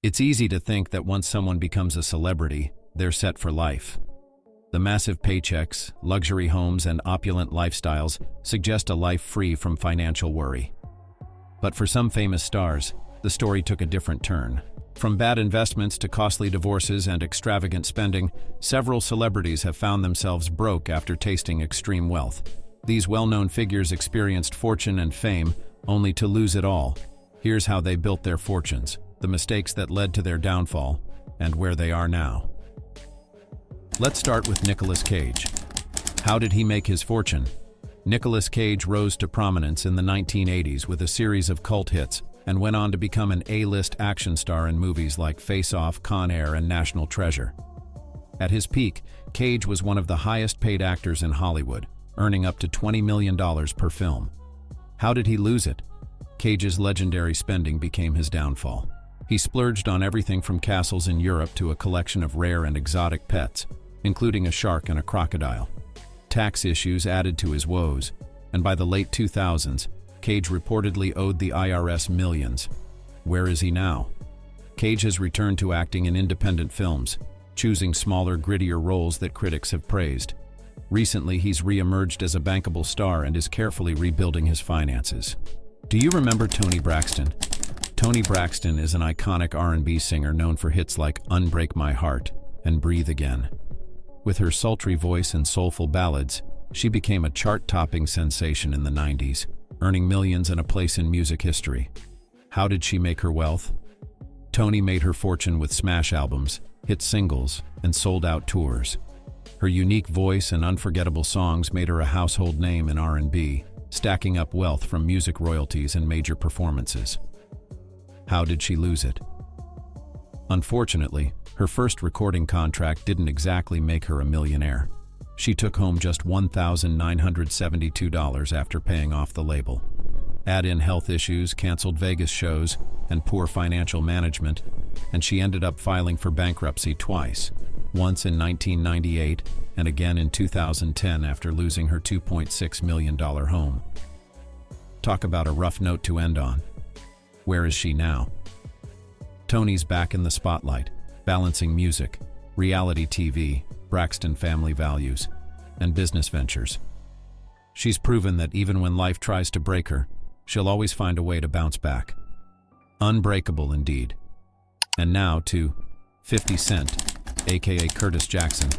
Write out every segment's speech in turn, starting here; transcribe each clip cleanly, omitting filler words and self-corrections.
It's easy to think that once someone becomes a celebrity, they're set for life. The massive paychecks, luxury homes, and opulent lifestyles suggest a life free from financial worry. But for some famous stars, the story took a different turn. From bad investments to costly divorces and extravagant spending, several celebrities have found themselves broke after tasting extreme wealth. These well-known figures experienced fortune and fame, only to lose it all. Here's how they built their fortunes, the mistakes that led to their downfall, and where they are now. Let's start with Nicolas Cage. How did he make his fortune? Nicolas Cage rose to prominence in the 1980s with a series of cult hits and went on to become an A-list action star in movies like Face Off, Con Air, and National Treasure. At his peak, Cage was one of the highest-paid actors in Hollywood, earning up to $20 million per film. How did he lose it? Cage's legendary spending became his downfall. He splurged on everything from castles in Europe to a collection of rare and exotic pets, including a shark and a crocodile. Tax issues added to his woes, and by the late 2000s, Cage reportedly owed the IRS millions. Where is he now? Cage has returned to acting in independent films, choosing smaller, grittier roles that critics have praised. Recently, he's re-emerged as a bankable star and is carefully rebuilding his finances. Do you remember Toni Braxton? Toni Braxton is an iconic R&B singer known for hits like Unbreak My Heart and Breathe Again. With her sultry voice and soulful ballads, she became a chart-topping sensation in the 90s, earning millions and a place in music history. How did she make her wealth? Toni made her fortune with smash albums, hit singles, and sold-out tours. Her unique voice and unforgettable songs made her a household name in R&B, stacking up wealth from music royalties and major performances. How did she lose it? Unfortunately, her first recording contract didn't exactly make her a millionaire. She took home just $1,972 after paying off the label. Add in health issues, canceled Vegas shows, and poor financial management, and she ended up filing for bankruptcy twice, once in 1998 and again in 2010 after losing her $2.6 million home. Talk about a rough note to end on. Where is she now? Toni's back in the spotlight, balancing music, reality TV, Braxton family values, and business ventures. She's proven that even when life tries to break her, she'll always find a way to bounce back. Unbreakable indeed. And now to 50 Cent, aka Curtis Jackson,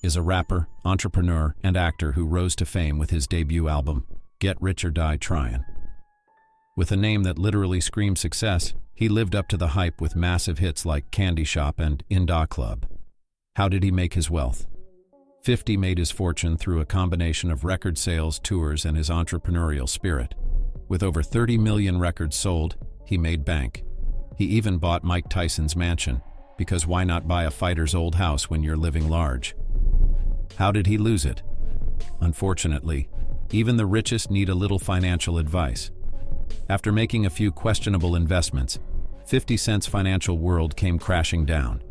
is a rapper, entrepreneur, and actor who rose to fame with his debut album, Get Rich or Die Tryin'. With a name that literally screams success, he lived up to the hype with massive hits like Candy Shop and Inda Club. How did he make his wealth? 50 made his fortune through a combination of record sales, tours, and his entrepreneurial spirit. With over 30 million records sold, he made bank. He even bought Mike Tyson's mansion, because why not buy a fighter's old house when you're living large? How did he lose it? Unfortunately, even the richest need a little financial advice. After making a few questionable investments, 50 Cent's financial world came crashing down.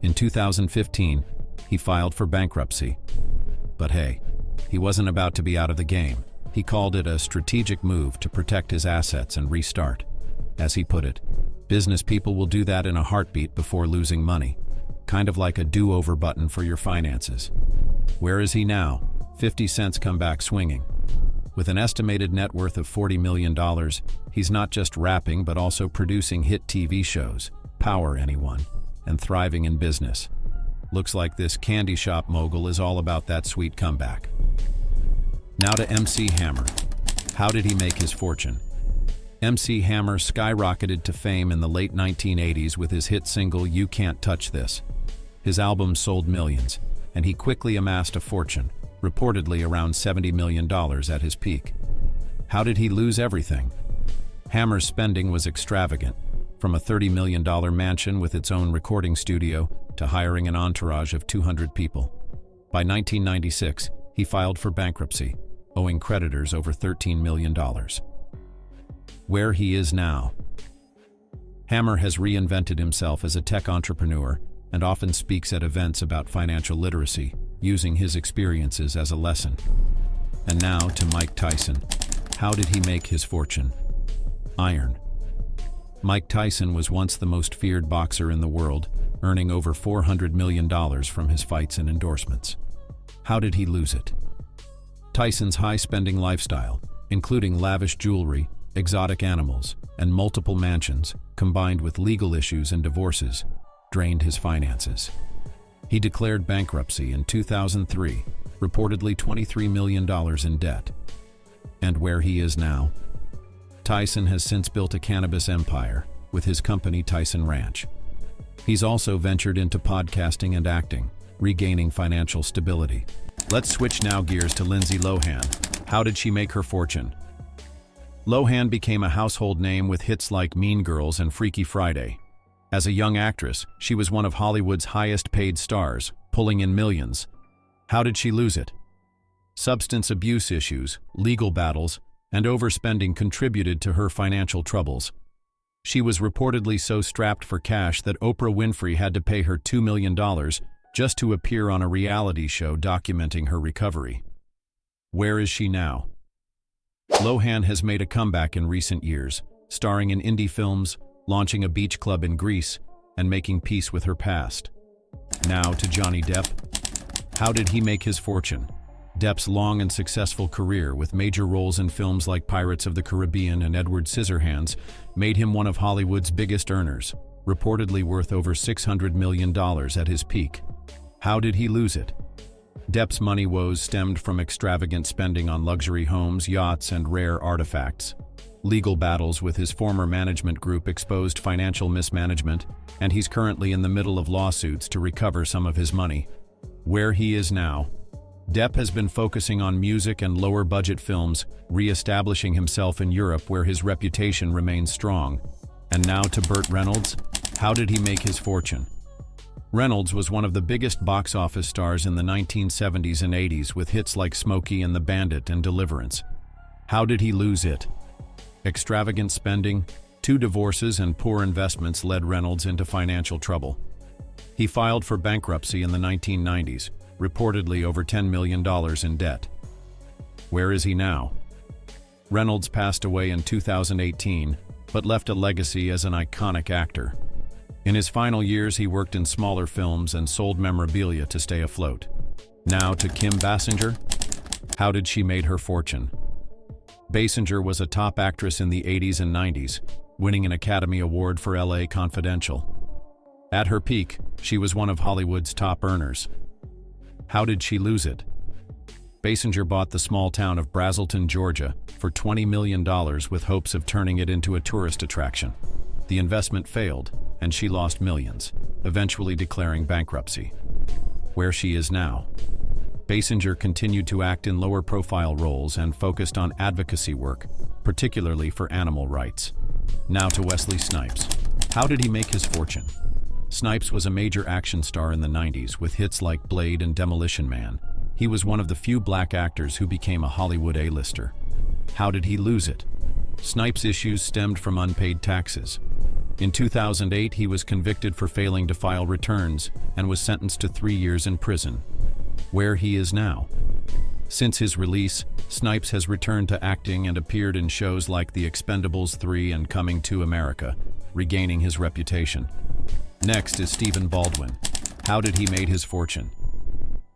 In 2015, he filed for bankruptcy. But hey, he wasn't about to be out of the game. He called it a strategic move to protect his assets and restart. As he put it, business people will do that in a heartbeat before losing money. Kind of like a do-over button for your finances. Where is he now? 50 Cent's come back swinging. With an estimated net worth of $40 million, he's not just rapping but also producing hit TV shows, Power Anyone, and thriving in business. Looks like this candy shop mogul is all about that sweet comeback. Now to MC Hammer. How did he make his fortune? MC Hammer skyrocketed to fame in the late 1980s with his hit single You Can't Touch This. His albums sold millions, and he quickly amassed a fortune, reportedly around $70 million at his peak. How did he lose everything? Hammer's spending was extravagant, from a $30 million mansion with its own recording studio to hiring an entourage of 200 people. By 1996, he filed for bankruptcy, owing creditors over $13 million. Where he is now. Hammer has reinvented himself as a tech entrepreneur and often speaks at events about financial literacy, using his experiences as a lesson. And now to Mike Tyson. How did he make his fortune? Iron. Mike Tyson was once the most feared boxer in the world, earning over $400 million from his fights and endorsements. How did he lose it? Tyson's high-spending lifestyle, including lavish jewelry, exotic animals, and multiple mansions, combined with legal issues and divorces, drained his finances. He declared bankruptcy in 2003, reportedly $23 million in debt. And where he is now? Tyson has since built a cannabis empire with his company Tyson Ranch. He's also ventured into podcasting and acting, regaining financial stability. Let's switch now gears to Lindsay Lohan. How did she make her fortune? Lohan became a household name with hits like Mean Girls and Freaky Friday. As a young actress, she was one of Hollywood's highest-paid stars, pulling in millions. How did she lose it? Substance abuse issues, legal battles, and overspending contributed to her financial troubles. She was reportedly so strapped for cash that Oprah Winfrey had to pay her $2 million just to appear on a reality show documenting her recovery. Where is she now? Lohan has made a comeback in recent years, starring in indie films, launching a beach club in Greece, and making peace with her past. Now to Johnny Depp. How did he make his fortune? Depp's long and successful career with major roles in films like Pirates of the Caribbean and Edward Scissorhands made him one of Hollywood's biggest earners, reportedly worth over $600 million at his peak. How did he lose it? Depp's money woes stemmed from extravagant spending on luxury homes, yachts, and rare artifacts. Legal battles with his former management group exposed financial mismanagement, and he's currently in the middle of lawsuits to recover some of his money. Where he is now? Depp has been focusing on music and lower-budget films, re-establishing himself in Europe where his reputation remains strong. And now to Burt Reynolds. How did he make his fortune? Reynolds was one of the biggest box office stars in the 1970s and 80s with hits like Smokey and the Bandit and Deliverance. How did he lose it? Extravagant spending, 2 divorces, and poor investments led Reynolds into financial trouble. He filed for bankruptcy in the 1990s, reportedly over $10 million in debt. Where is he now? Reynolds passed away in 2018, but left a legacy as an iconic actor. In his final years, he worked in smaller films and sold memorabilia to stay afloat. Now to Kim Basinger. How did she make her fortune? Basinger was a top actress in the 80s and 90s, winning an Academy Award for LA Confidential. At her peak, she was one of Hollywood's top earners. How did she lose it? Basinger bought the small town of Brazelton, Georgia, for $20 million with hopes of turning it into a tourist attraction. The investment failed, and she lost millions, eventually declaring bankruptcy. Where she is now? Basinger continued to act in lower-profile roles and focused on advocacy work, particularly for animal rights. Now to Wesley Snipes. How did he make his fortune? Snipes was a major action star in the 90s with hits like Blade and Demolition Man. He was one of the few black actors who became a Hollywood A-lister. How did he lose it? Snipes' issues stemmed from unpaid taxes. In 2008, he was convicted for failing to file returns and was sentenced to 3 years in prison. Where he is now? Since his release, Snipes has returned to acting and appeared in shows like The Expendables 3 and Coming to America, regaining his reputation. Next is Stephen Baldwin. How did he make his fortune?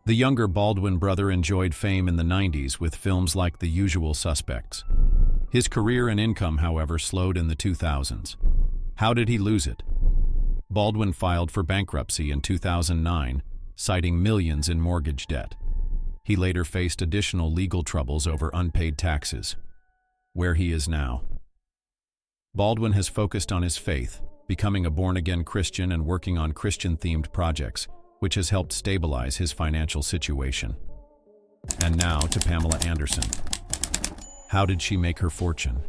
The younger Baldwin brother enjoyed fame in the 90s with films like The Usual Suspects. His career and income, however, slowed in the 2000s. How did he lose it? Baldwin filed for bankruptcy in 2009, citing millions in mortgage debt. He later faced additional legal troubles over unpaid taxes. Where he is now? Baldwin has focused on his faith, becoming a born-again Christian and working on Christian-themed projects, which has helped stabilize his financial situation. And now to Pamela Anderson. How did she make her fortune?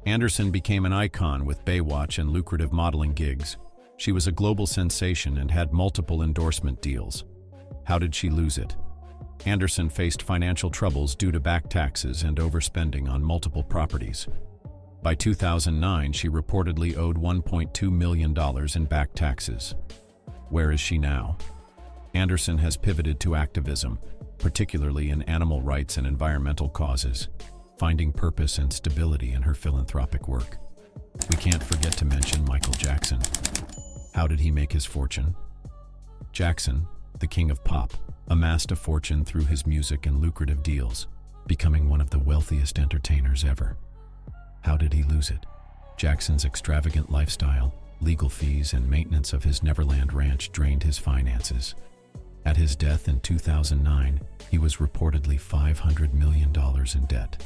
Anderson became an icon with Baywatch and lucrative modeling gigs. She was a global sensation and had multiple endorsement deals. How did she lose it? Anderson faced financial troubles due to back taxes and overspending on multiple properties. By 2009, she reportedly owed $1.2 million in back taxes. Where is she now? Anderson has pivoted to activism, particularly in animal rights and environmental causes, finding purpose and stability in her philanthropic work. We can't forget to mention Michael Jackson. How did he make his fortune? Jackson, the king of pop, amassed a fortune through his music and lucrative deals, becoming one of the wealthiest entertainers ever. How did he lose it? Jackson's extravagant lifestyle, legal fees, and maintenance of his Neverland ranch drained his finances. At his death in 2009, he was reportedly $500 million in debt.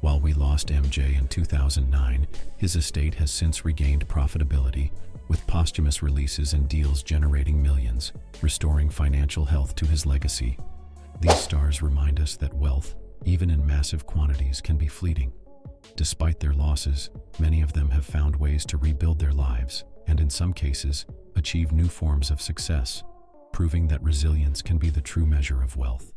While we lost MJ in 2009, his estate has since regained profitability, with posthumous releases and deals generating millions, restoring financial health to his legacy. These stars remind us that wealth, even in massive quantities, can be fleeting. Despite their losses, many of them have found ways to rebuild their lives, and in some cases, achieve new forms of success, proving that resilience can be the true measure of wealth.